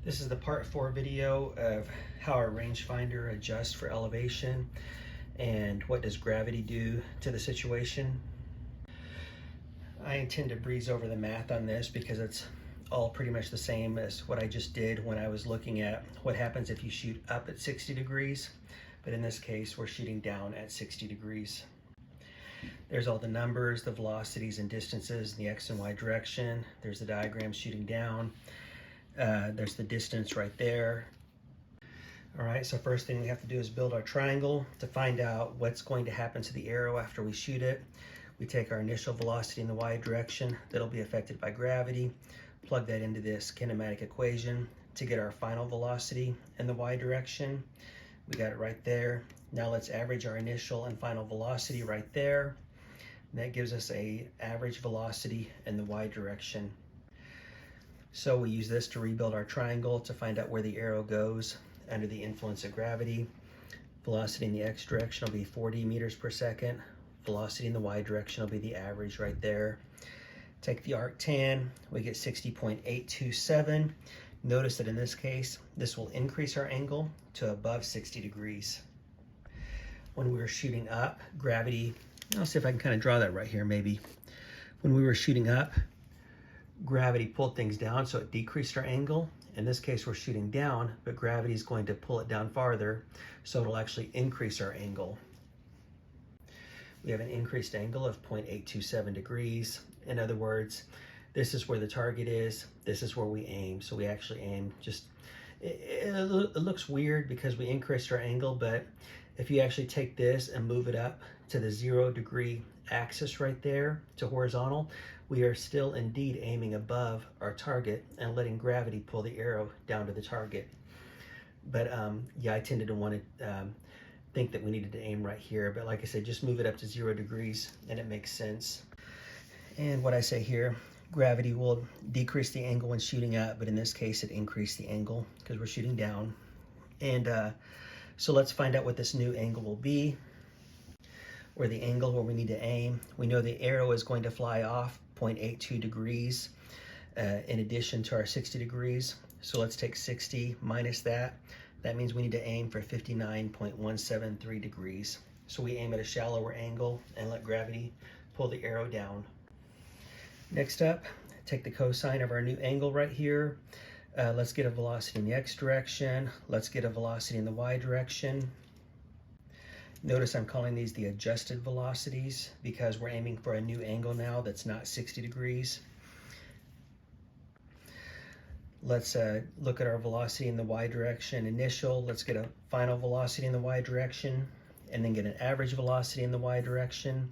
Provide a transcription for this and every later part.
This is the part 4 video of how our rangefinder adjusts for elevation and what does gravity do to the situation. I intend to breeze over the math on this because it's all pretty much the same as what I just did when I was looking at what happens if you shoot up at 60 degrees. But in this case, we're shooting down at 60 degrees. There's all the numbers, the velocities and distances in the X and Y direction. There's the diagram shooting down. There's the distance right there. All right, so first thing we have to do is build our triangle to find out what's going to happen to the arrow after we shoot it. We take our initial velocity in the Y direction that'll be affected by gravity, plug that into this kinematic equation to get our final velocity in the Y direction. We got it right there. Now let's average our initial and final velocity right there. And that gives us a average velocity in the Y direction. So we use this to rebuild our triangle to find out where the arrow goes under the influence of gravity. Velocity in the X direction will be 40 meters per second. Velocity in the Y direction will be the average right there. Take the arctan, we get 60.827. Notice that in this case, this will increase our angle to above 60 degrees. When we were shooting up, gravity, I'll see if I can kind of draw that right here maybe. When we were shooting up, gravity pulled things down, so it decreased our angle. In this case, we're shooting down, but gravity is going to pull it down farther, so it'll actually increase our angle. We have an increased angle of 0.827 degrees. In other words, this is where the target is, this is where we aim. So we actually aim just, it looks weird because we increased our angle, but if you actually take this and move it up to the 0 degree axis right there to horizontal, we are still indeed aiming above our target and letting gravity pull the arrow down to the target. But yeah, I tended to want to think that we needed to aim right here, but like I said, just move it up to 0 degrees and it makes sense. And what I say here, gravity will decrease the angle when shooting up, but in this case it increased the angle because we're shooting down. And so let's find out what this new angle will be, or the angle where we need to aim. We know the arrow is going to fly off 0.82 degrees in addition to our 60 degrees. So let's take 60 minus that. That means we need to aim for 59.173 degrees. So we aim at a shallower angle and let gravity pull the arrow down. Next up, take the cosine of our new angle right here. Let's get a velocity in the X direction. Let's get a velocity in the Y direction. Notice I'm calling these the adjusted velocities because we're aiming for a new angle now that's not 60 degrees. Let's look at our velocity in the Y direction initial. Let's get a final velocity in the Y direction and then get an average velocity in the Y direction.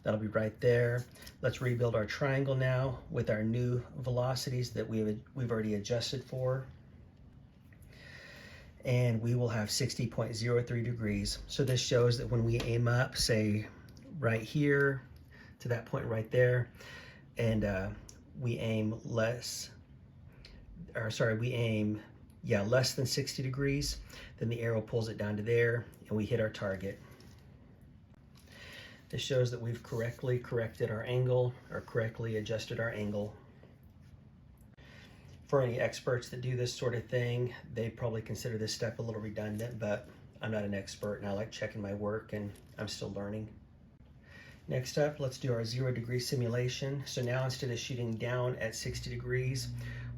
That'll be right there. Let's rebuild our triangle now with our new velocities that we've already adjusted for. And we will have 60.03 degrees. So this shows that when we aim up, say right here to that point right there, and we aim less than 60 degrees, then the arrow pulls it down to there and we hit our target. This shows that we've correctly corrected our angle or correctly adjusted our angle. For any experts that do this sort of thing, they probably consider this step a little redundant, but I'm not an expert and I like checking my work and I'm still learning. Next up, let's do our 0 degree simulation. So now instead of shooting down at 60 degrees,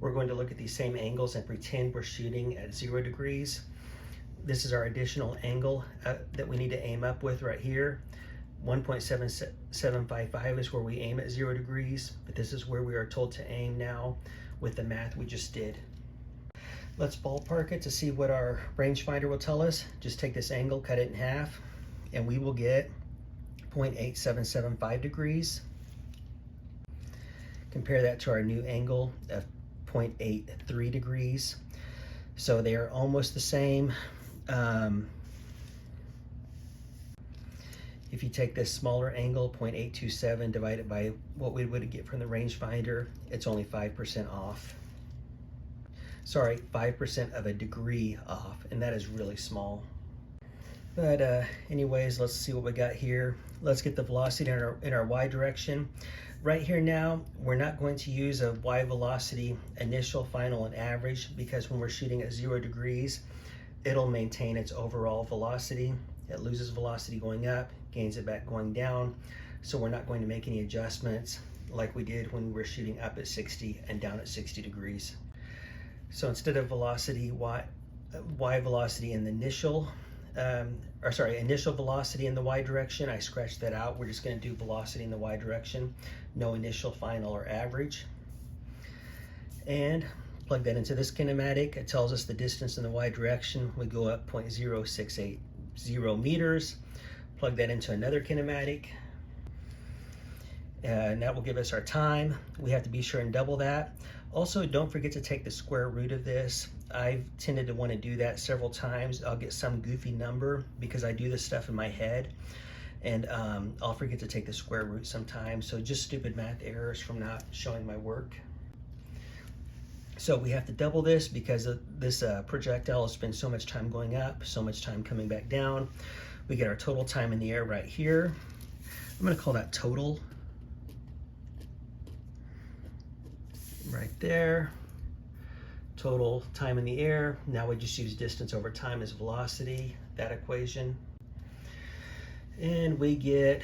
we're going to look at these same angles and pretend we're shooting at 0 degrees. This is our additional angle that we need to aim up with right here. 1.7755 is where we aim at 0 degrees, but this is where we are told to aim now with the math we just did. Let's ballpark it to see what our rangefinder will tell us. Just take this angle, cut it in half, and we will get 0.8775 degrees. Compare that to our new angle of 0.83 degrees. So they are almost the same. If you take this smaller angle, 0.827, divide it by what we would get from the rangefinder, it's only 5% off. Sorry, 5% of a degree off, and that is really small. But anyways, let's see what we got here. Let's get the velocity in our Y direction. Right here now, we're not going to use a Y velocity initial, final, and average, because when we're shooting at 0 degrees, it'll maintain its overall velocity. It loses velocity going up, gains it back going down. So we're not going to make any adjustments like we did when we were shooting up at 60 and down at 60 degrees. So instead of velocity, Y velocity in the initial, initial velocity in the Y direction, I scratched that out. We're just going to do velocity in the Y direction, no initial, final, or average. And plug that into this kinematic. It tells us the distance in the Y direction. We go up 0.0680 meters. Plug that into another kinematic. And that will give us our time. We have to be sure and double that. Also, don't forget to take the square root of this. I've tended to want to do that several times. I'll get some goofy number because I do this stuff in my head, and I'll forget to take the square root sometimes. So just stupid math errors from not showing my work. So we have to double this because this projectile has spent so much time going up, so much time coming back down. We get our total time in the air right here. I'm going to call that total. Right there. Total time in the air. Now we just use distance over time as velocity, that equation. And we get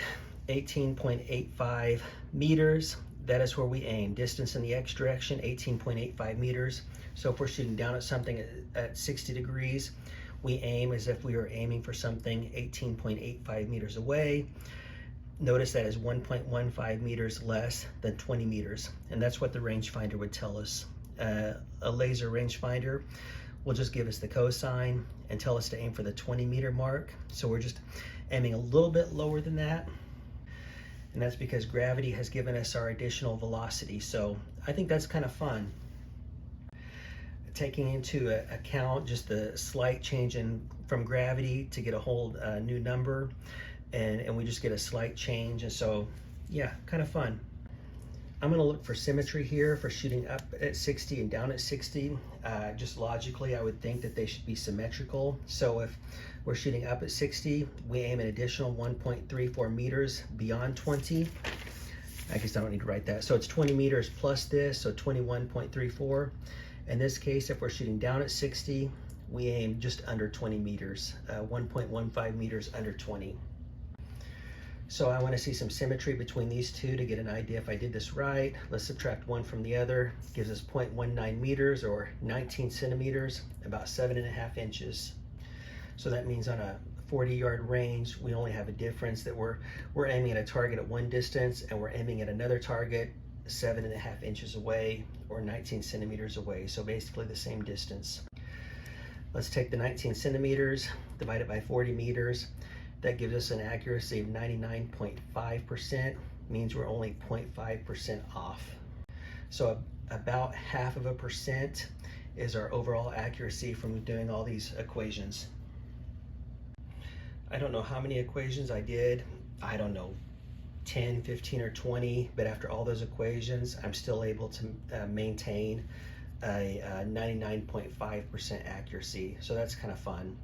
18.85 meters. That is where we aim. Distance in the X direction, 18.85 meters. So if we're shooting down at something at 60 degrees, we aim as if we were aiming for something 18.85 meters away. Notice that is 1.15 meters less than 20 meters. And that's what the rangefinder would tell us. A laser rangefinder will just give us the cosine and tell us to aim for the 20 meter mark. So we're just aiming a little bit lower than that. And that's because gravity has given us our additional velocity. So I think that's kind of fun. Taking into account just the slight change from gravity to get a whole new number. And we just get a slight change. And so, yeah, kind of fun. I'm going to look for symmetry here for shooting up at 60 and down at 60. Just logically, I would think that they should be symmetrical. So if we're shooting up at 60, we aim an additional 1.34 meters beyond 20. I guess I don't need to write that. So it's 20 meters plus this, so 21.34. In this case, if we're shooting down at 60, we aim just under 20 meters, 1.15 meters under 20. So I want to see some symmetry between these two to get an idea if I did this right. Let's subtract one from the other. Gives us 0.19 meters or 19 centimeters, about 7.5 inches. So that means on a 40-yard range, we only have a difference that we're aiming at a target at one distance and we're aiming at another target 7.5 inches away or 19 centimeters away. So basically the same distance. Let's take the 19 centimeters, divide it by 40 meters. That gives us an accuracy of 99.5%, means we're only 0.5% off. So about 0.5% is our overall accuracy from doing all these equations. I don't know how many equations I did. I don't know, 10, 15, or 20, but after all those equations, I'm still able to maintain a 99.5% accuracy. So that's kind of fun.